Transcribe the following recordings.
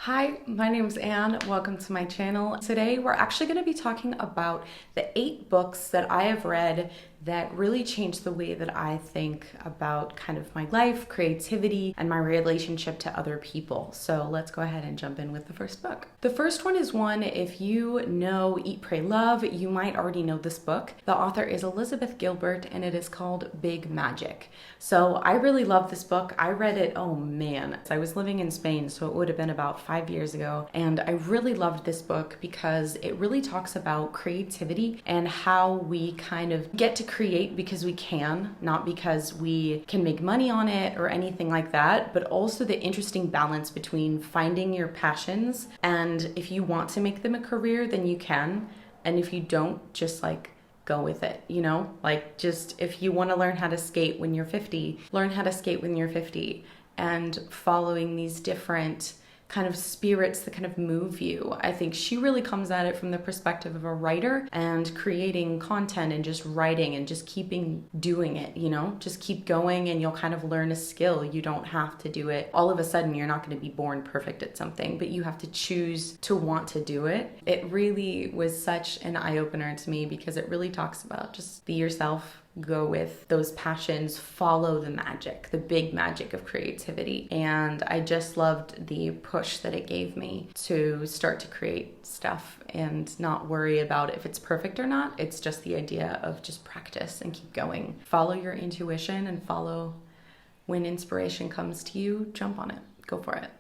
Hi, my name's Anne. Welcome to my channel. Today we're actually going to be talking about the 8 books that I have read that really changed the way that I think about kind of my life, creativity, and my relationship to other people. So let's go ahead and jump in with the first book. The first one is one, if you know Eat, Pray, Love, you might already know this book. The author is Elizabeth Gilbert and it is called Big Magic. So I really love this book. I read it, oh man, I was living in Spain, so it would have been about 5 years ago. And I really loved this book because it really talks about creativity and how we kind of get to create because we can, not because we can make money on it or anything like that, but also the interesting balance between finding your passions, and if you want to make them a career, then you can, and if you don't, just go with it, just if you want to learn how to skate when you're 50, learn how to skate when you're 50, and following these different kind of spirits that kind of move you. I think she really comes at it from the perspective of a writer and creating content and just writing and just keeping doing it, just keep going and you'll kind of learn a skill. You don't have to do it. All of a sudden, you're not going to be born perfect at something, but you have to choose to want to do it. It really was such an eye-opener to me because it really talks about just be yourself, go with those passions, follow the magic, the big magic of creativity. And I just loved the push that it gave me to start to create stuff and not worry about if it's perfect or not. It's just the idea of just practice and keep going. Follow your intuition and follow when inspiration comes to you, jump on it, go for it.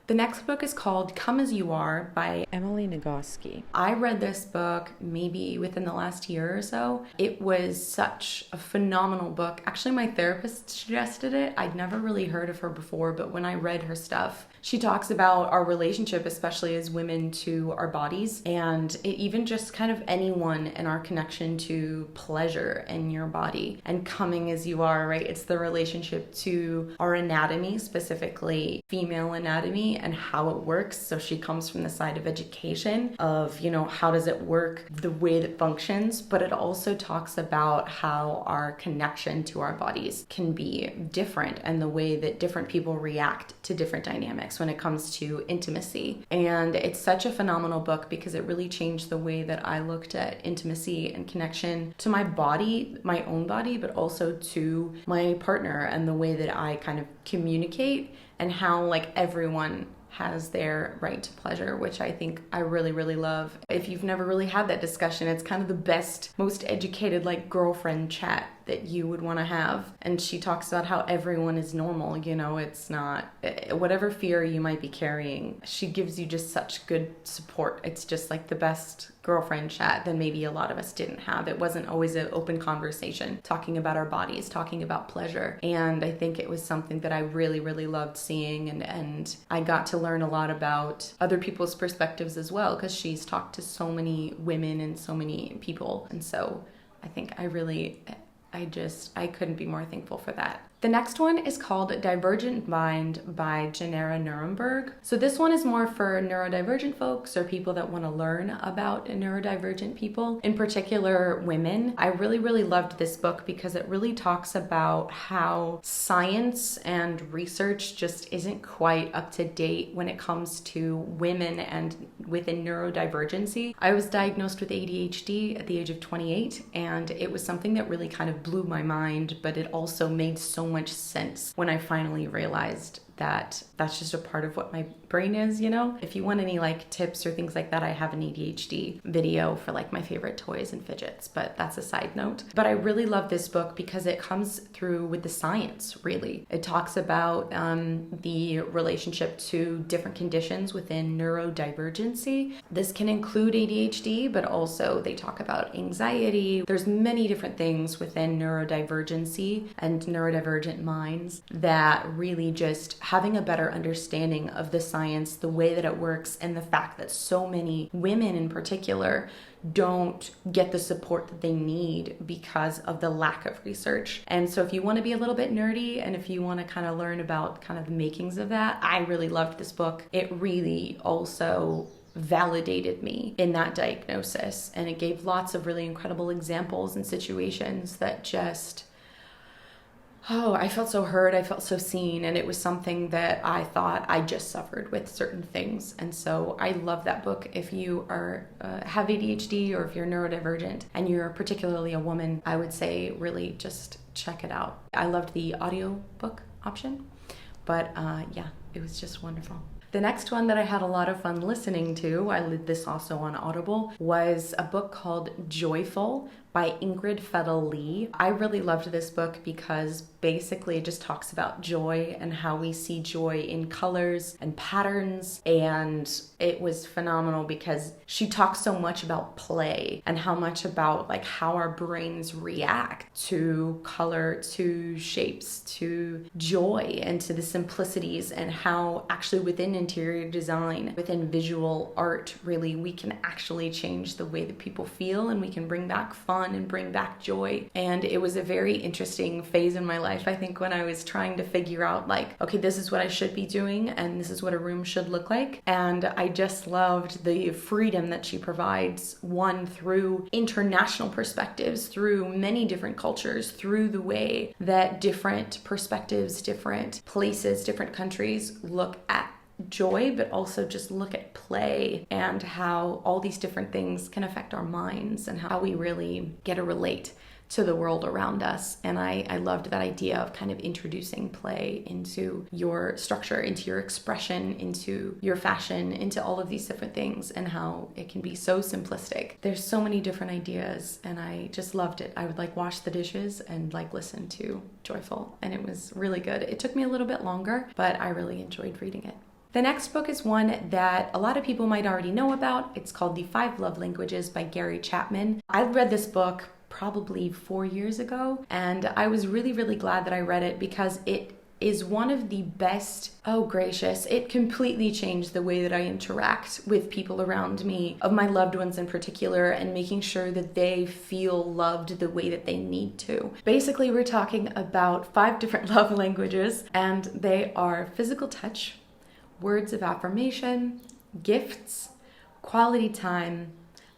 The next book is called Come As You Are by Emily Nagoski. I read this book maybe within the last year or so. It was such a phenomenal book. Actually, my therapist suggested it. I'd never really heard of her before, but when I read her stuff, she talks about our relationship, especially as women, to our bodies, and even just kind of anyone and our connection to pleasure in your body and coming as you are, right? It's the relationship to our anatomy, specifically female anatomy, and how it works. So she comes from the side of education of, how does it work, the way that functions, but it also talks about how our connection to our bodies can be different and the way that different people react to different dynamics when it comes to intimacy. And it's such a phenomenal book because it really changed the way that I looked at intimacy and connection to my body, my own body, but also to my partner and the way that I kind of communicate and how everyone has their right to pleasure, which I think I really, really love. If you've never really had that discussion, it's kind of the best, most educated girlfriend chat that you would want to have. And she talks about how everyone is normal, it's not whatever fear you might be carrying. She gives you just such good support. It's just the best girlfriend chat that maybe a lot of us didn't have. It wasn't always an open conversation talking about our bodies, talking about pleasure. And I think it was something that I really, really loved seeing, and I got to learn a lot about other people's perspectives as well, because she's talked to so many women and so many people. And so I think I couldn't be more thankful for that. The next one is called Divergent Mind by Janera Nuremberg. So this one is more for neurodivergent folks or people that want to learn about neurodivergent people, in particular women. I really, really loved this book because it really talks about how science and research just isn't quite up to date when it comes to women and within neurodivergency. I was diagnosed with ADHD at the age of 28, and it was something that really kind of blew my mind, but it also made so much sense when I finally realized that that's just a part of what my brain is, If you want any tips or things like that, I have an ADHD video for my favorite toys and fidgets, but that's a side note. But I really love this book because it comes through with the science, really. It talks about the relationship to different conditions within neurodivergency. This can include ADHD, but also they talk about anxiety. There's many different things within neurodivergency and neurodivergent minds that really just having a better understanding of the science, the way that it works, and the fact that so many women in particular don't get the support that they need because of the lack of research. And so if you want to be a little bit nerdy and if you want to kind of learn about kind of the makings of that, I really loved this book. It really also validated me in that diagnosis, and it gave lots of really incredible examples and situations that just oh, I felt so heard, I felt so seen, and it was something that I thought I just suffered with certain things. And so I love that book. If you are have ADHD or if you're neurodivergent and you're particularly a woman, I would say really just check it out. I loved the audio book option, but yeah, it was just wonderful. The next one that I had a lot of fun listening to, I did this also on Audible, was a book called Joyful by Ingrid Fettel-Lee. I really loved this book because basically it just talks about joy and how we see joy in colors and patterns, and it was phenomenal because she talks so much about play and how much about like how our brains react to color, to shapes, to joy, and to the simplicities, and how actually within interior design, within visual art, really we can actually change the way that people feel, and we can bring back fun and bring back joy. And it was a very interesting phase in my life, I think, when I was trying to figure out like, okay, this is what I should be doing and this is what a room should look like. And I just loved the freedom that she provides, one, through international perspectives, through many different cultures, through the way that different perspectives, different places, different countries look at joy, but also just look at play and how all these different things can affect our minds and how we really get to relate to the world around us. And I loved that idea of kind of introducing play into your structure, into your expression, into your fashion, into all of these different things, and how it can be so simplistic. There's so many different ideas, and I just loved it. I would like wash the dishes and like listen to Joyful, and it was really good. It took me a little bit longer, but I really enjoyed reading it. The next book is one that a lot of people might already know about. It's called The 5 Love Languages by Gary Chapman. I read this book probably 4 years ago, and I was really, really glad that I read it because it is one of the best, oh gracious, it completely changed the way that I interact with people around me, of my loved ones in particular, and making sure that they feel loved the way that they need to. Basically, we're talking about 5 different love languages, and they are physical touch, words of affirmation, gifts, quality time,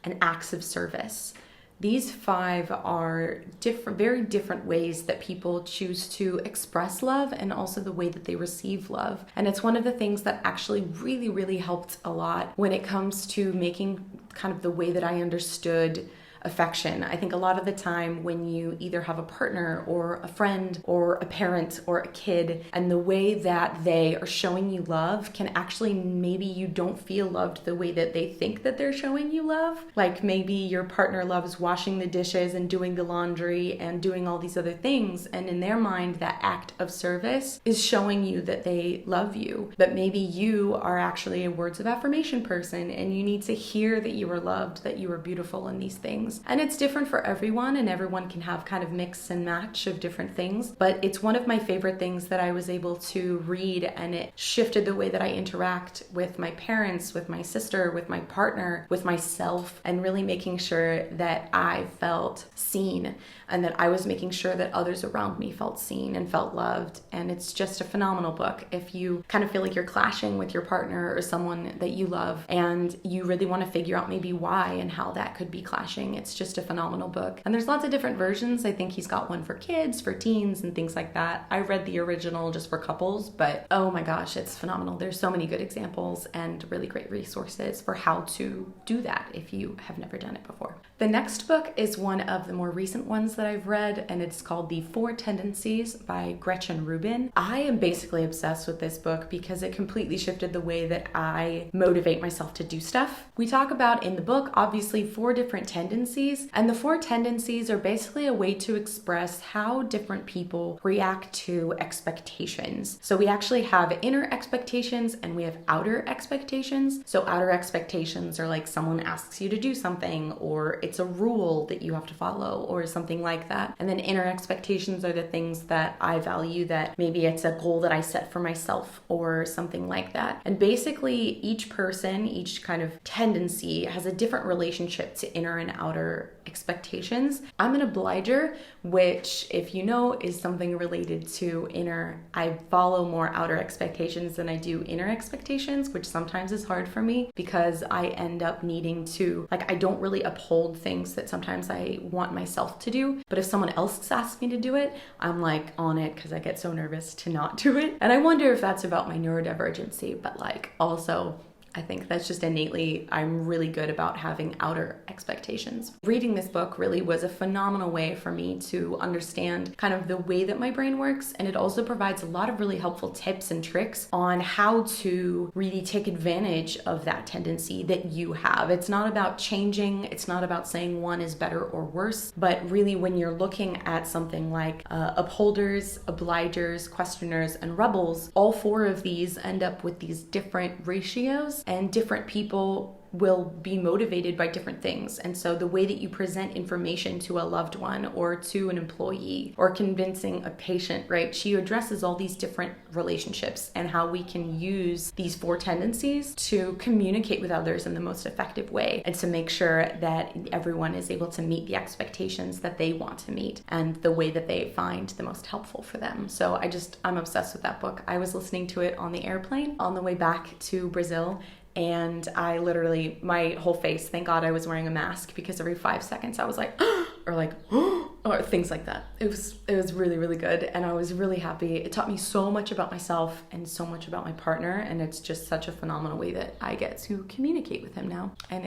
and acts of service. These 5 are different, very different ways that people choose to express love and also the way that they receive love. And it's one of the things that actually really, really helped a lot when it comes to making kind of the way that I understood affection. I think a lot of the time when you either have a partner or a friend or a parent or a kid, and the way that they are showing you love can actually, maybe you don't feel loved the way that they think that they're showing you love. Like maybe your partner loves washing the dishes and doing the laundry and doing all these other things, and in their mind that act of service is showing you that they love you. But maybe you are actually a words of affirmation person and you need to hear that you are loved, that you are beautiful, and these things. And it's different for everyone, and everyone can have kind of mix and match of different things. But it's one of my favorite things that I was able to read, and it shifted the way that I interact with my parents, with my sister, with my partner, with myself, and really making sure that I felt seen and that I was making sure that others around me felt seen and felt loved. And it's just a phenomenal book. If you kind of feel like you're clashing with your partner or someone that you love and you really want to figure out maybe why and how that could be clashing, it's just a phenomenal book. And there's lots of different versions. I think he's got one for kids, for teens, and things like that. I read the original just for couples, but oh my gosh, it's phenomenal. There's so many good examples and really great resources for how to do that if you have never done it before. The next book is one of the more recent ones that I've read, and it's called The Four Tendencies by Gretchen Rubin. I am basically obsessed with this book because it completely shifted the way that I motivate myself to do stuff. We talk about in the book, obviously, 4 different tendencies, and the 4 tendencies are basically a way to express how different people react to expectations. So we actually have inner expectations and we have outer expectations. So outer expectations are like someone asks you to do something, or it's a rule that you have to follow, or something like that. And then inner expectations are the things that I value, that maybe it's a goal that I set for myself or something like that. And basically each person, each kind of tendency has a different relationship to inner and outer expectations. I'm an obliger, which, if you know, is something related to I follow more outer expectations than I do inner expectations, which sometimes is hard for me because I end up needing to, I don't really uphold things that sometimes I want myself to do. But if someone else asks me to do it, I'm on it because I get so nervous to not do it. And I wonder if that's about my neurodivergency, but also I think that's just innately, I'm really good about having outer expectations. Reading this book really was a phenomenal way for me to understand kind of the way that my brain works. And it also provides a lot of really helpful tips and tricks on how to really take advantage of that tendency that you have. It's not about changing. It's not about saying one is better or worse, but really when you're looking at something like upholders, obligers, questioners, and rebels, all four of these end up with these different ratios. And different people will be motivated by different things. And so the way that you present information to a loved one or to an employee or convincing a patient, right? She addresses all these different relationships and how we can use these four tendencies to communicate with others in the most effective way and to make sure that everyone is able to meet the expectations that they want to meet and the way that they find the most helpful for them. So I'm obsessed with that book. I was listening to it on the airplane on the way back to Brazil. And I literally, my whole face, thank God I was wearing a mask because every 5 seconds I was or things like that. It was really, really good. And I was really happy. It taught me so much about myself and so much about my partner. And it's just such a phenomenal way that I get to communicate with him now. And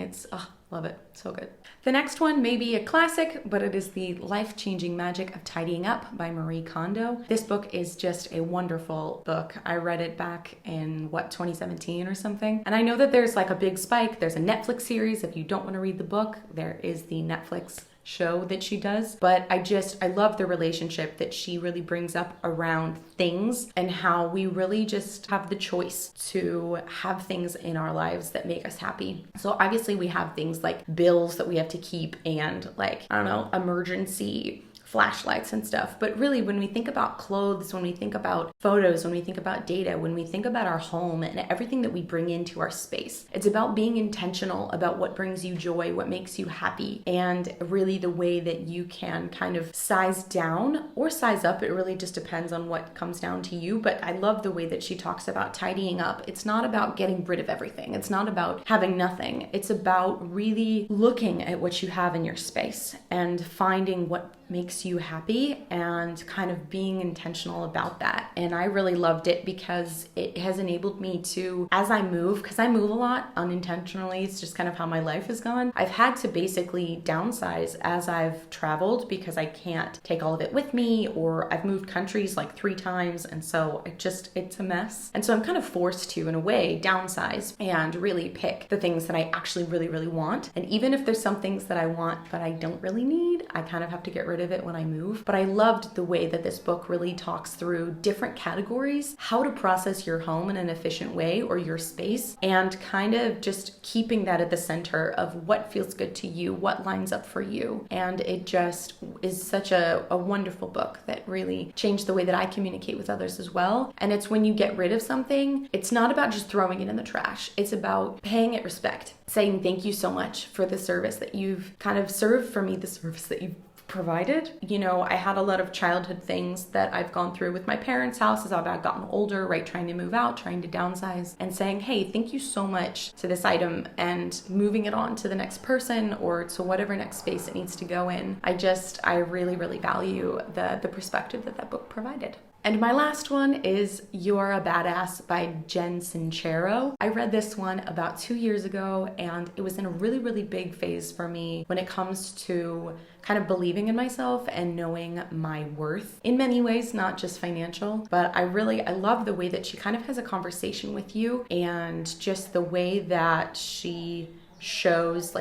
love it. So good. The next one may be a classic, but it is The Life-Changing Magic of Tidying Up by Marie Kondo. This book is just a wonderful book. I read it back in 2017 or something. And I know that there's a big spike. There's a Netflix series. If you don't want to read the book, there is the Netflix show that she does. But I love the relationship that she really brings up around things and how we really just have the choice to have things in our lives that make us happy. So obviously we have things like bills that we have to keep and emergency flashlights and stuff. But really, when we think about clothes, when we think about photos, when we think about data, when we think about our home and everything that we bring into our space, it's about being intentional about what brings you joy, what makes you happy, and really the way that you can kind of size down or size up. It really just depends on what comes down to you. But I love the way that she talks about tidying up. It's not about getting rid of everything. It's not about having nothing. It's about really looking at what you have in your space and finding what makes you happy and kind of being intentional about that. And I really loved it because it has enabled me to, as I move, because I move a lot unintentionally, it's just kind of how my life has gone. I've had to basically downsize as I've traveled because I can't take all of it with me, or I've moved countries 3 times, and so it's a mess. And so I'm kind of forced to, in a way, downsize and really pick the things that I actually really, really want. And even if there's some things that I want but I don't really need, I kind of have to get rid of it when I move. But I loved the way that this book really talks through different categories, how to process your home in an efficient way or your space, and kind of just keeping that at the center of what feels good to you, what lines up for you. And it just is such a wonderful book that really changed the way that I communicate with others as well. And it's when you get rid of something, it's not about just throwing it in the trash. It's about paying it respect, saying thank you so much for the service that you've kind of served for me, the service that you've provided. I had a lot of childhood things that I've gone through with my parents' house as I've gotten older, right? Trying to move out, trying to downsize, and saying, hey, thank you so much to this item, and moving it on to the next person or to whatever next space it needs to go in. I really, really value the perspective that book provided. And my last one is You're a Badass by Jen Sincero. I read this one about 2 years ago, and it was in a really, really big phase for me when it comes to kind of believing in myself and knowing my worth in many ways, not just financial. But I love the way that she kind of has a conversation with you, and just the way that she shows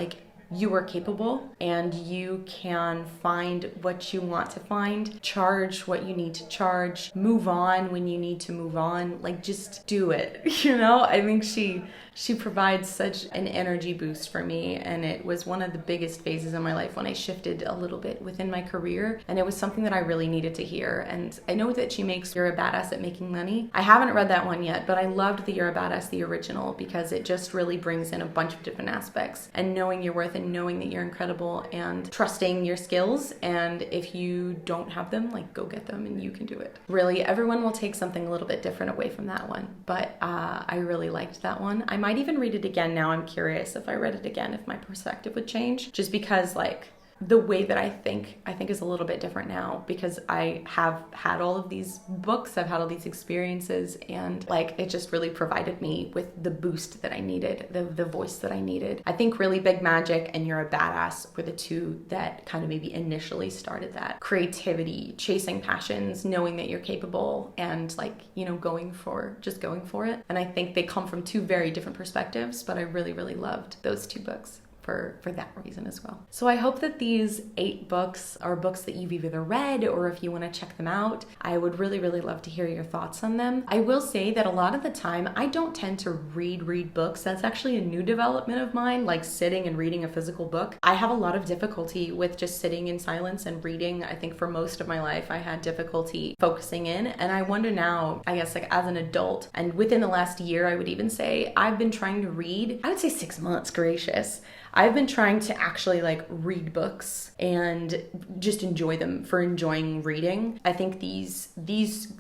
you are capable and you can find what you want to find, charge what you need to charge, move on when you need to move on, just do it. I think she provides such an energy boost for me, and it was one of the biggest phases in my life when I shifted a little bit within my career, and it was something that I really needed to hear. And I know that she makes You're a Badass at Making Money. I haven't read that one yet, but I loved the You're a Badass, the original, because it just really brings in a bunch of different aspects, and knowing your worth and and knowing that you're incredible and trusting your skills. And if you don't have them, like, go get them and you can do it. Really, everyone will take something a little bit different away from that one. But I really liked that one. I might even read it again now. I'm curious if I read it again, if my perspective would change. Just because, like, the way that I think is a little bit different now, because I have had all of these books, I've had all these experiences, and like it just really provided me with the boost that I needed, the voice that I needed. I think Really Big Magic and You're a Badass were the two that kind of maybe initially started that. Creativity, chasing passions, knowing that you're capable, and like, you know, going for it. And I think they come from two very different perspectives, but I really, really loved those two books for that reason as well. So I hope that these 8 books are books that you've either read, or if you want to check them out, I would really, really love to hear your thoughts on them. I will say that a lot of the time I don't tend to read books. That's actually a new development of mine, like sitting and reading a physical book. I have a lot of difficulty with just sitting in silence and reading. I think for most of my life I had difficulty focusing in, and I wonder now, I guess like as an adult, and within the last year, I would even say I've been trying to read, I would say 6 months, gracious. I've been trying to actually like read books and just enjoy them for enjoying reading. I think these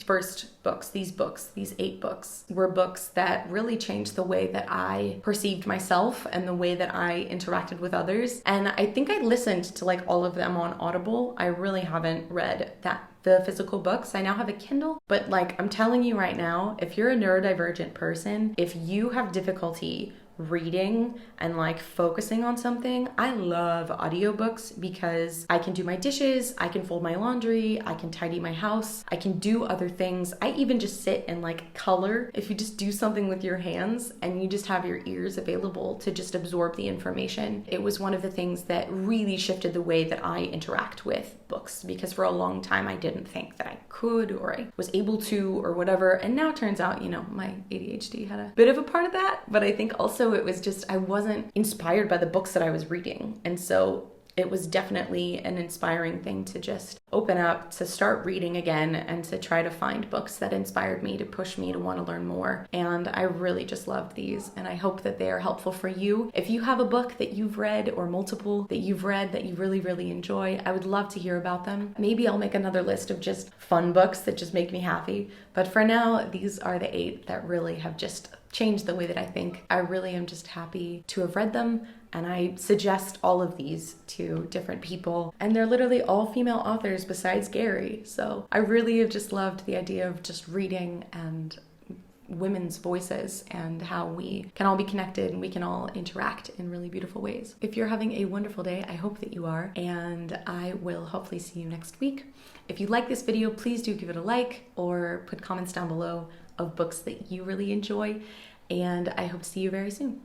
first books, these 8 books, were books that really changed the way that I perceived myself and the way that I interacted with others. And I think I listened to like all of them on Audible. I really haven't read the physical books. I now have a Kindle, but like I'm telling you right now, if you're a neurodivergent person, if you have difficulty reading and like focusing on something, I love audiobooks because I can do my dishes, I can fold my laundry, I can tidy my house, I can do other things. I even just sit and like color. If you just do something with your hands and you just have your ears available to just absorb the information, it was one of the things that really shifted the way that I interact with books, because for a long time I didn't think that I could or I was able to or whatever. And now it turns out, you know, my ADHD had a bit of a part of that, but I think also it was just, I wasn't inspired by the books that I was reading. And so it was definitely an inspiring thing to just open up, to start reading again, and to try to find books that inspired me, to push me to want to learn more. And I really just loved these, and I hope that they are helpful for you. If you have a book that you've read, or multiple that you've read that you really, really enjoy, I would love to hear about them. Maybe I'll make another list of just fun books that just make me happy. But for now, these are the 8 that really have just changed the way that I think. I really am just happy to have read them, and I suggest all of these to different people. And they're literally all female authors besides Gary. So I really have just loved the idea of just reading and women's voices and how we can all be connected and we can all interact in really beautiful ways. If you're having a wonderful day, I hope that you are, and I will hopefully see you next week. If you like this video, please do give it a like or put comments down below of books that you really enjoy, and I hope to see you very soon.